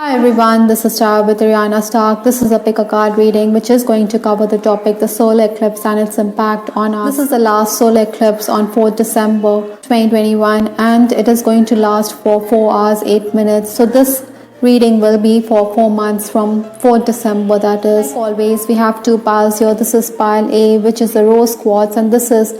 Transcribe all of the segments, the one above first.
Hi everyone, this is Star with Ariana Stark. This is a pick a card reading which is going to cover the topic the solar eclipse and its impact on us. This is the last solar eclipse on 4th December 2021 and it is going to last for 4 hours 8 minutes. So this reading will be for 4 months from 4th December, that is. Like always, we have two piles here. This is pile A, which is the rose quartz, and this is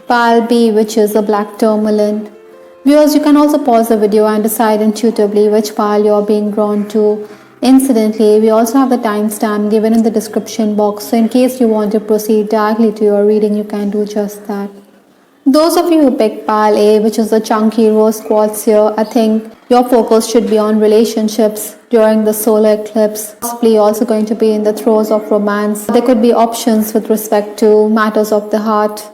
pile B, which is the black tourmaline. Viewers, you can also pause the video and decide intuitively which pile you are being drawn to. Incidentally, we also have the timestamp given in the description box, so in case you want to proceed directly to your reading, you can do just that. Those of you who picked pile A, which is the chunky rose quartz here, I think your focus should be on relationships during the solar eclipse. Possibly also going to be in the throes of romance. There could be options with respect to matters of the heart.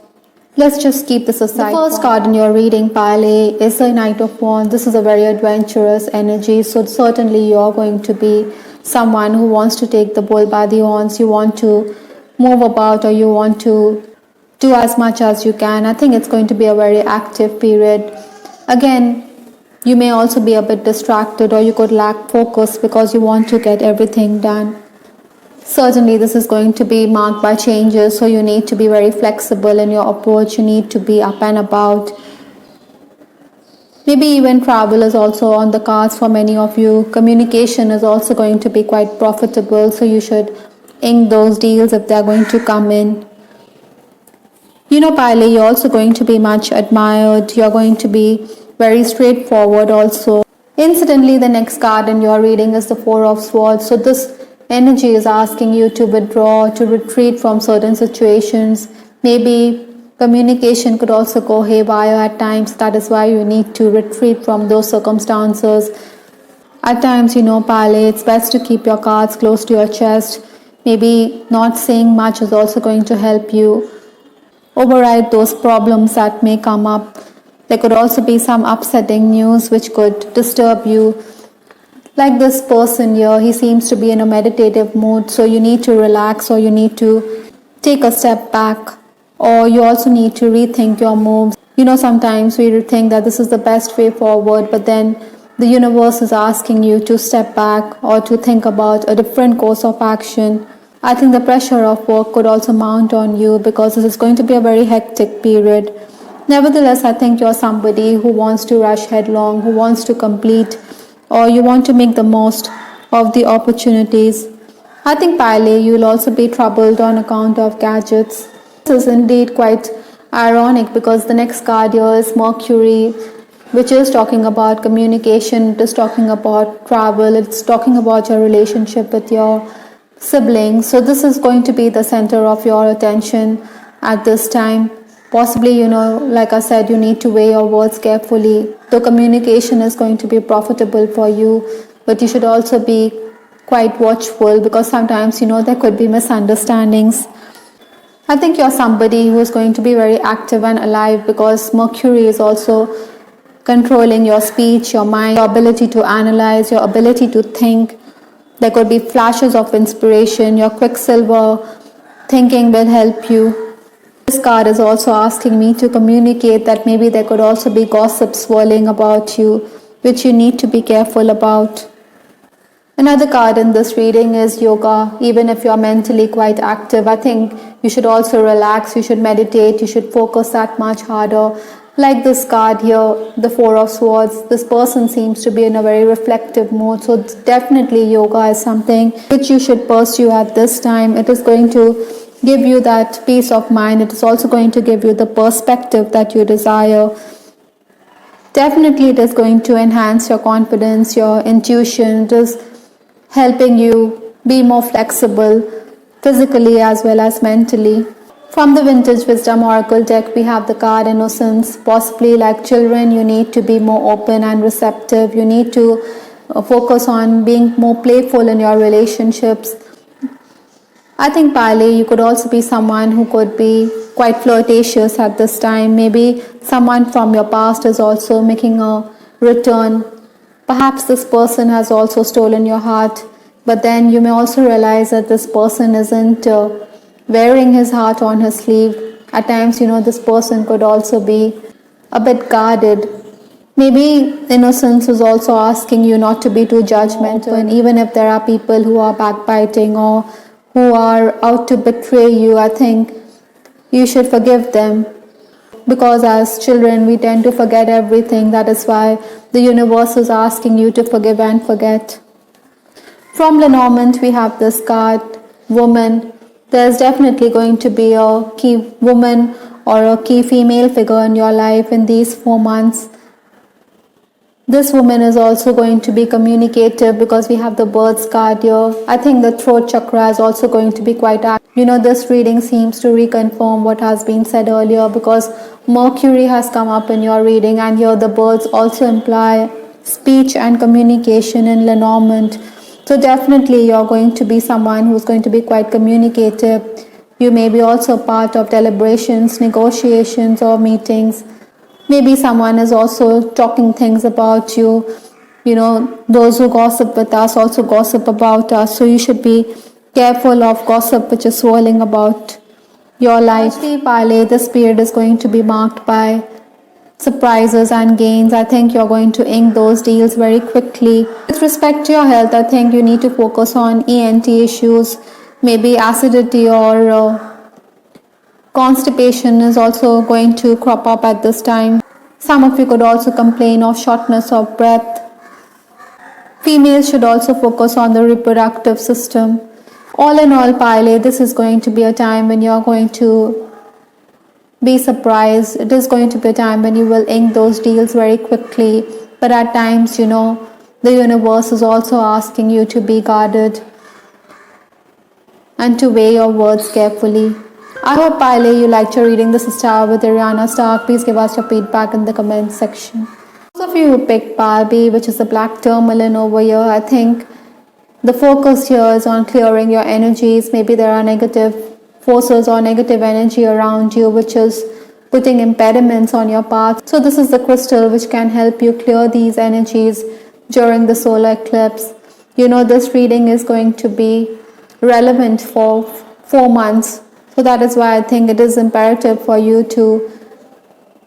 Let's just keep this aside. The first card in your reading, pile A, is the Knight of Wands. This is a very adventurous energy, so certainly you're going to be someone who wants to take the bull by the horns. You want to move about, or you want to do as much as you can. I think it's going to be a very active period. Again, you may also be a bit distracted, or you could lack focus because you want to get everything done. Certainly this is going to be marked by changes, so you need to be very flexible in your approach. You need to be up and about. Maybe even travel is also on the cards for many of you. Communication is also going to be quite profitable, so you should ink those deals if they are going to come in. You know, pile A, you're also going to be much admired. You're going to be very straightforward also. Incidentally, the next card in your reading is the Four of Swords. So this energy is asking you to withdraw, to retreat from certain situations. Maybe communication could also go haywire at times. That is why you need to retreat from those circumstances. At times, you know, pile A, it's best to keep your cards close to your chest. Maybe not saying much is also going to help you override those problems that may come up. There could also be some upsetting news which could disturb you. Like this person here, he seems to be in a meditative mood, so you need to relax, or you need to take a step back, or you also need to rethink your moves. You know, sometimes we think that this is the best way forward, but then the universe is asking you to step back or to think about a different course of action. I think the pressure of work could also mount on you because this is going to be a very hectic period. Nevertheless, I think you're somebody who wants to rush headlong, who wants to complete, or you want to make the most of the opportunities. I think pile A, you will also be troubled on account of gadgets. This is indeed quite ironic because the next card here is Mercury, which is talking about communication, it is talking about travel, it's talking about your relationship with your siblings. So this is going to be the center of your attention at this time. Possibly, you know, like I said, you need to weigh your words carefully. The communication is going to be profitable for you, but you should also be quite watchful because sometimes, you know, there could be misunderstandings. I think you're somebody who is going to be very active and alive because Mercury is also controlling your speech, your mind, your ability to analyze, your ability to think. There could be flashes of inspiration. Your quicksilver thinking will help you. This card is also asking me to communicate that maybe there could also be gossip swirling about you, which you need to be careful about. Another card in this reading is yoga. Even if you're mentally quite active, I think you should also relax, you should meditate, you should focus that much harder. Like this card here, the Four of Swords, this person seems to be in a very reflective mood. So definitely yoga is something which you should pursue at this time. It is going to give you that peace of mind. It is also going to give you the perspective that you desire. Definitely it is going to enhance your confidence, your intuition. It is helping you be more flexible physically as well as mentally. From the Vintage Wisdom Oracle deck, we have the card Innocence. Possibly like children, you need to be more open and receptive. You need to focus on being more playful in your relationships. I think pile A, you could also be someone who could be quite flirtatious at this time. Maybe someone from your past is also making a return. Perhaps this person has also stolen your heart, but then you may also realize that this person isn't wearing his heart on his sleeve. At times, you know, this person could also be a bit guarded. Maybe innocence is also asking you not to be too judgmental, and even if there are people who are backbiting or who are out to betray you, I think you should forgive them, because as children we tend to forget everything. That is why the universe is asking you to forgive and forget. From Lenormand, we have this card, woman. There's definitely going to be a key woman or a key female figure in your life in these 4 months. This woman is also going to be communicative because we have the birds card here. I think the throat chakra is also going to be quite active. This reading seems to reconfirm what has been said earlier, because Mercury has come up in your reading, and here the birds also imply speech and communication in Lenormand. So definitely you're going to be someone who's going to be quite communicative. You may be also part of deliberations, negotiations, or meetings. Maybe someone is also talking things about you. Those who gossip with us also gossip about us. So you should be careful of gossip which is swirling about your life. Pale, this period is going to be marked by surprises and gains. I think you're going to ink those deals very quickly. With respect to your health, I think you need to focus on ENT issues. Maybe acidity or constipation is also going to crop up at this time. Some of you could also complain of shortness of breath. Females should also focus on the reproductive system. All in all, Pile, this is going to be a time when you're going to be surprised. It is going to be a time when you will ink those deals very quickly. But at times, the universe is also asking you to be guarded and to weigh your words carefully. I hope, Pile, you liked your reading. This is Star with Ariana Stark. Please give us your feedback in the comment section. Those of you who picked Pile B, which is the black tourmaline over here, I think the focus here is on clearing your energies. Maybe there are negative forces or negative energy around you which is putting impediments on your path. So this is the crystal which can help you clear these energies during the solar eclipse. This reading is going to be relevant for 4 months. So that is why I think it is imperative for you to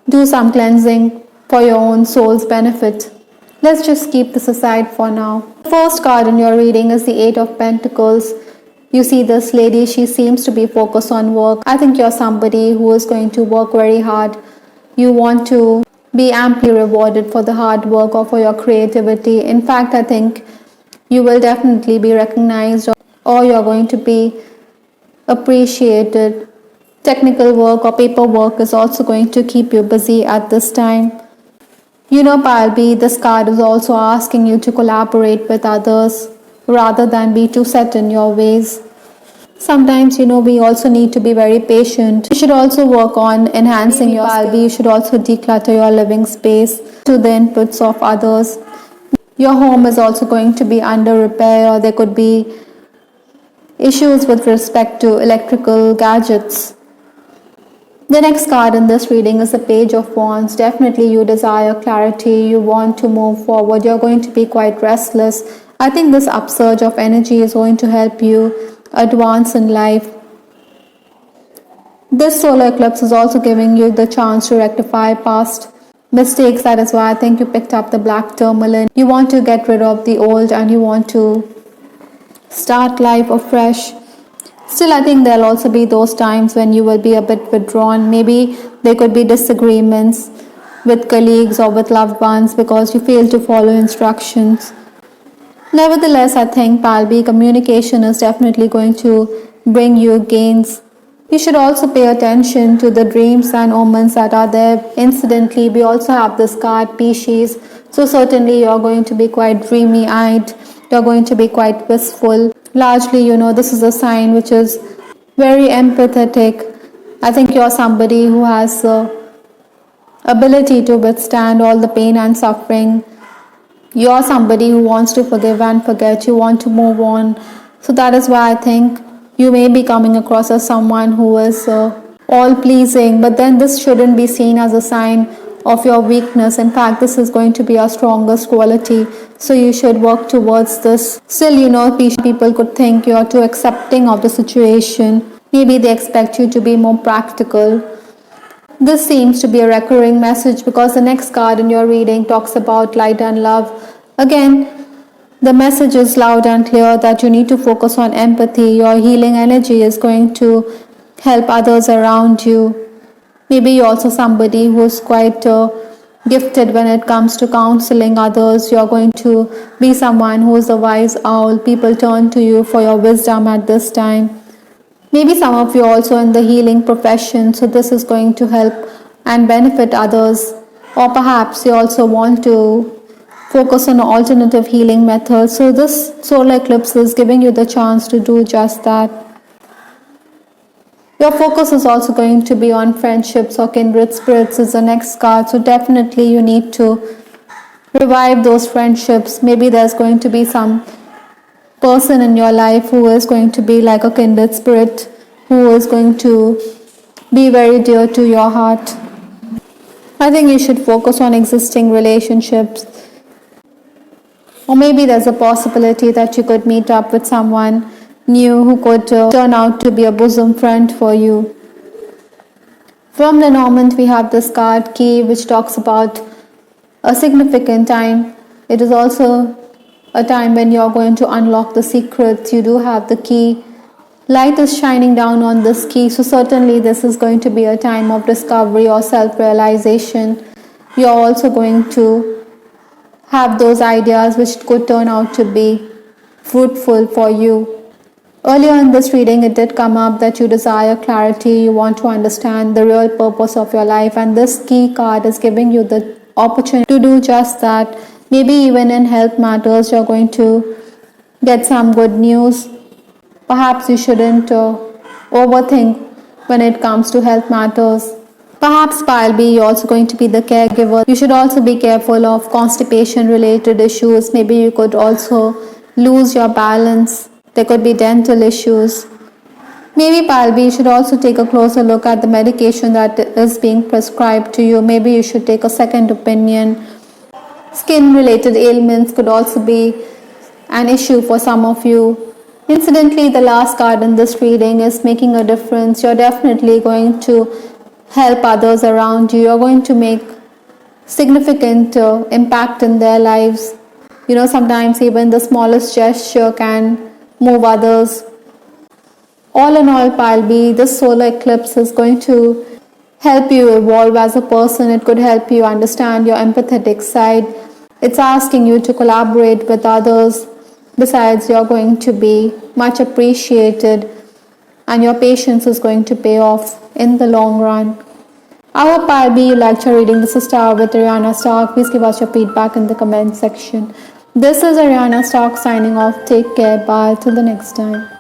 do some cleansing for your own soul's benefit. Let's just keep this aside for now. The first card in your reading is the Eight of Pentacles. You see this lady, she seems to be focused on work. I think you're somebody who is going to work very hard. You want to be amply rewarded for the hard work or for your creativity. In fact, I think you will definitely be recognized, or you're going to be appreciated. Technical work or paperwork is also going to keep you busy at this time. Pile B, this card is also asking you to collaborate with others rather than be too set in your ways. Sometimes, we also need to be very patient. You should also work on enhancing your Pile B. You should also declutter your living space to the inputs of others. Your home is also going to be under repair, or there could be issues with respect to electrical gadgets. The next card in this reading is the Page of Wands. Definitely you desire clarity, you want to move forward, you're going to be quite restless. I think this upsurge of energy is going to help you advance in life. This solar eclipse is also giving you the chance to rectify past mistakes. That is why I think you picked up the black tourmaline. You want to get rid of the old and you want to start life afresh. Still, I think there'll also be those times when you will be a bit withdrawn. Maybe there could be disagreements with colleagues or with loved ones because you fail to follow instructions. Nevertheless, I think Pile B, communication is definitely going to bring you gains. You should also pay attention to the dreams and omens that are there. Incidentally, we also have this card, Pisces. So certainly you're going to be quite dreamy-eyed. You're going to be quite wistful. Largely, this is a sign which is very empathetic. I think you're somebody who has the ability to withstand all the pain and suffering. You're somebody who wants to forgive and forget. You want to move on. So that is why I think you may be coming across as someone who is all-pleasing. But then this shouldn't be seen as a sign of your weakness. In fact, this is going to be your strongest quality. So you should work towards this. Still, people could think you're too accepting of the situation. Maybe they expect you to be more practical. This seems to be a recurring message because the next card in your reading talks about light and love. Again, the message is loud and clear that you need to focus on empathy. Your healing energy is going to help others around you. Maybe you're also somebody who's quite gifted when it comes to counseling others. You're going to be someone who is a wise owl. People turn to you for your wisdom at this time. Maybe some of you are also in the healing profession, so this is going to help and benefit others. Or perhaps you also want to focus on alternative healing methods. So this solar eclipse is giving you the chance to do just that. Your focus is also going to be on friendships or kindred spirits is the next card. So definitely you need to revive those friendships. Maybe there's going to be some person in your life who is going to be like a kindred spirit, who is going to be very dear to your heart. I think you should focus on existing relationships. Or maybe there's a possibility that you could meet up with someone new who could turn out to be a bosom friend for you. From Lenormand, we have this card Key, which talks about a significant time. It is also a time when you're going to unlock the secrets. You do have the key. Light is shining down on this key, so certainly this is going to be a time of discovery or self-realization. You're also going to have those ideas which could turn out to be fruitful for you. Earlier in this reading, it did come up that you desire clarity, you want to understand the real purpose of your life, and this key card is giving you the opportunity to do just that. Maybe even in health matters, you're going to get some good news. Perhaps you shouldn't overthink when it comes to health matters. Perhaps Pile B, you're also going to be the caregiver. You should also be careful of constipation related issues. Maybe you could also lose your balance. There could be dental issues. Maybe Pile B, you should also take a closer look at the medication that is being prescribed to you. Maybe you should take a second opinion. Skin related ailments could also be an issue for some of you. Incidentally, the last card in this reading is making a difference. You're definitely going to help others around you. You're going to make significant impact in their lives. Sometimes even the smallest gesture can move others. All in all, Pile B, this solar eclipse is going to help you evolve as a person. It could help you understand your empathetic side. It's asking you to collaborate with others. Besides, you're going to be much appreciated and your patience is going to pay off in the long run. I hope Pile B, you liked your reading. This is Star with Ariana Stark. Please give us your feedback in the comment section. This is Ariana Stark signing off. Take care. Bye. Till the next time.